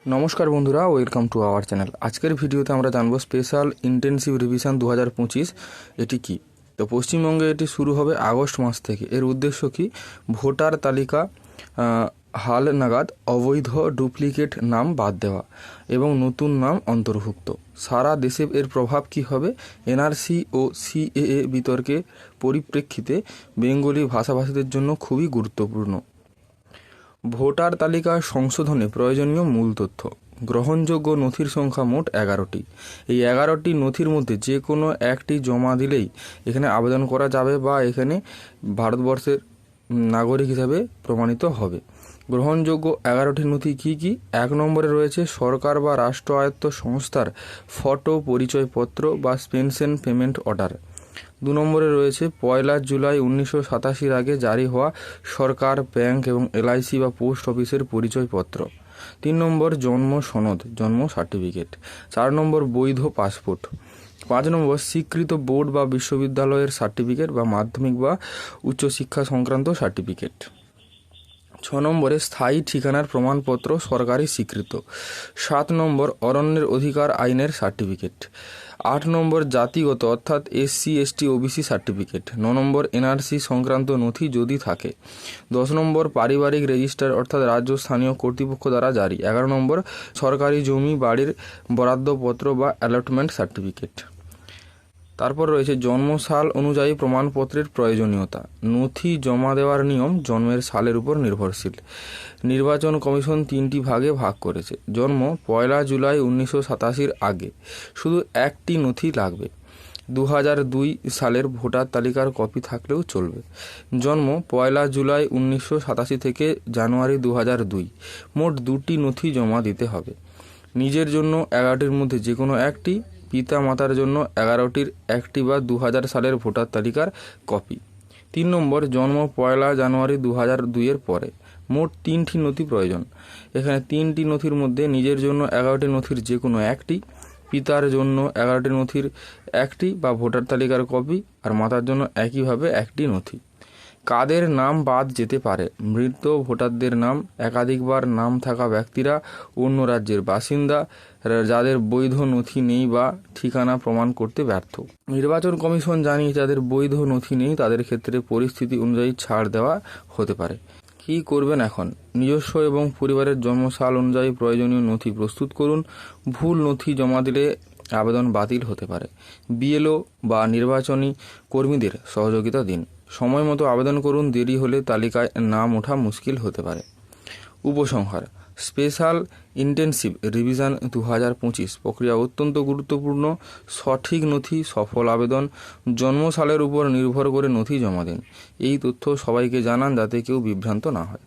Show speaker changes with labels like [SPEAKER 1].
[SPEAKER 1] নমস্কার বন্ধুরা, welcome to our channel. আজকের ভিডিওতে আমরা জানবো স্পেশাল ইন্টেন্সিভ রিভিশন 2025 এটি কি। তো পশ্চিমবঙ্গে এটি শুরু হবে আগস্ট মাস থেকে। এর উদ্দেশ্য কি? ভোটার তালিকা হাল নাগাদ অবৈধ ডুপ্লিকেট নাম বাদ দেওয়া এবং নতুন নাম অন্তর্ভুক্ত। সারা দেশে এর প্রভাব কি হবে? এনআরসি ও সিএএ বিতর্কের পরিপ্রেক্ষিতে বেঙ্গলি ভাষাভাষীদের জন্য খুবই গুরুত্বপূর্ণ। ভোটার তালিকা সংশোধনে প্রয়োজনীয় মূল তথ্য। গ্রহণযোগ্য নথির সংখ্যা মোট 11টি। এই 11টি নথির মধ্যে যে কোনো একটি জমা দিলেই এখানে আবেদন করা যাবে বা এখানে ভারতবর্ষের নাগরিক হিসাবে প্রমাণিত হবে। গ্রহণযোগ্য 11টি নথি কী কী? 1 নম্বরে রয়েছে সরকার বা রাষ্ট্রায়ত্ত সংস্থার ফটো পরিচয়পত্র বা পেনশন পেমেন্ট অর্ডার। 2 নম্বরে রয়েছে 1 জুলাই 1987 আগে জারি হওয়া সরকার, ব্যাংক এবং এলআইসি বা পোস্ট অফিসের পরিচয়পত্র। 3 নম্বর জন্ম সনদ, জন্ম সার্টিফিকেট। 4 নম্বর বৈধ পাসপোর্ট। 5 নম্বর স্বীকৃত বোর্ড বা বিশ্ববিদ্যালয়ের সার্টিফিকেট বা মাধ্যমিক বা উচ্চশিক্ষা সংক্রান্ত সার্টিফিকেট। 6 নম্বরে স্থায়ী ঠিকানার প্রমাণপত্র সরকারি স্বীকৃত। 7 নম্বর অরণ্যের অধিকার আইনের সার্টিফিকেট। 8 নম্বর জাতিগত অর্থাৎ SC ST OBC সার্টিফিকেট। 9 নম্বর এনআরসি সংক্রান্ত নথি যদি থাকে। 10 নম্বর পারিবারিক রেজিস্টার অর্থাৎ রাজ্য স্থানীয় কর্তৃপক্ষ দ্বারা জারি। 11 নম্বর সরকারি জমি বাড়ির বরাদ্দপত্র বা অ্যালটমেন্ট সার্টিফিকেট। তারপর রয়েছে জন্মসাল অনুযায়ী প্রমাণপত্রের প্রয়োজনীয়তা। নথি জমা দেওয়ার নিয়ম জন্মের সালের উপর নির্ভরশীল। নির্বাচন কমিশন 3টি ভাগে ভাগ করেছে। জন্ম 1 জুলাই 1987 আগে শুধু একটি নথি লাগবে। 2002 সালের ভোটার তালিকার কপি থাকলেও চলবে। জন্ম 1 জুলাই 1987 থেকে জানুয়ারি 2002, মোট 2টি নথি জমা দিতে হবে। নিজের জন্য 11টির মধ্যে যে কোনো একটি, পিতা মাতার জন্য 11টির একটি বা 2000 সালের ভোটার তালিকার কপি। 3 নম্বর জন্ম 1 জানুয়ারি 2002 পরে, মোট 3টি নথি প্রয়োজন। এখানে 3টি নথির মধ্যে নিজের জন্য 11টি নথির যে কোনো একটি, পিতার জন্য 11টি নথির একটি বা ভোটার তালিকার কপি, আর মাতার জন্য একইভাবে একটি নথি। কাদের নাম বাদ যেতে পারে? মৃত ভোটারদের নাম, একাধিকবার নাম থাকা ব্যক্তিরা, অন্য রাজ্যের বাসিন্দা, যাদের বৈধ নথি নেই বা ঠিকানা প্রমাণ করতে ব্যর্থ। নির্বাচন কমিশন জানিয়ে যাদের বৈধ নথি নেই তাদের ক্ষেত্রে পরিস্থিতি অনুযায়ী ছাড় দেওয়া হতে পারে। কী করবেন এখন? নিজস্ব এবং পরিবারের জন্মসাল অনুযায়ী প্রয়োজনীয় নথি প্রস্তুত করুন। ভুল নথি জমা দিলে আবেদন বাতিল হতে পারে। বিএলও বা নির্বাচনী কর্মীদের সহযোগিতা দিন। সময় মতো আবেদন করুন, দেরি হলে তালিকায় নাম ওঠা মুশকিল হতে পারে। উপসংহার: স্পেশাল ইন্টেন্সিভ রিভিশন 2025 প্রক্রিয়া অত্যন্ত গুরুত্বপূর্ণ। সঠিক নথি, সফল আবেদন, জন্মসালের উপর নির্ভর করে নথি জমা দিন। এই তথ্য সবাইকে জানান যাতে কেউ বিভ্রান্ত না হয়।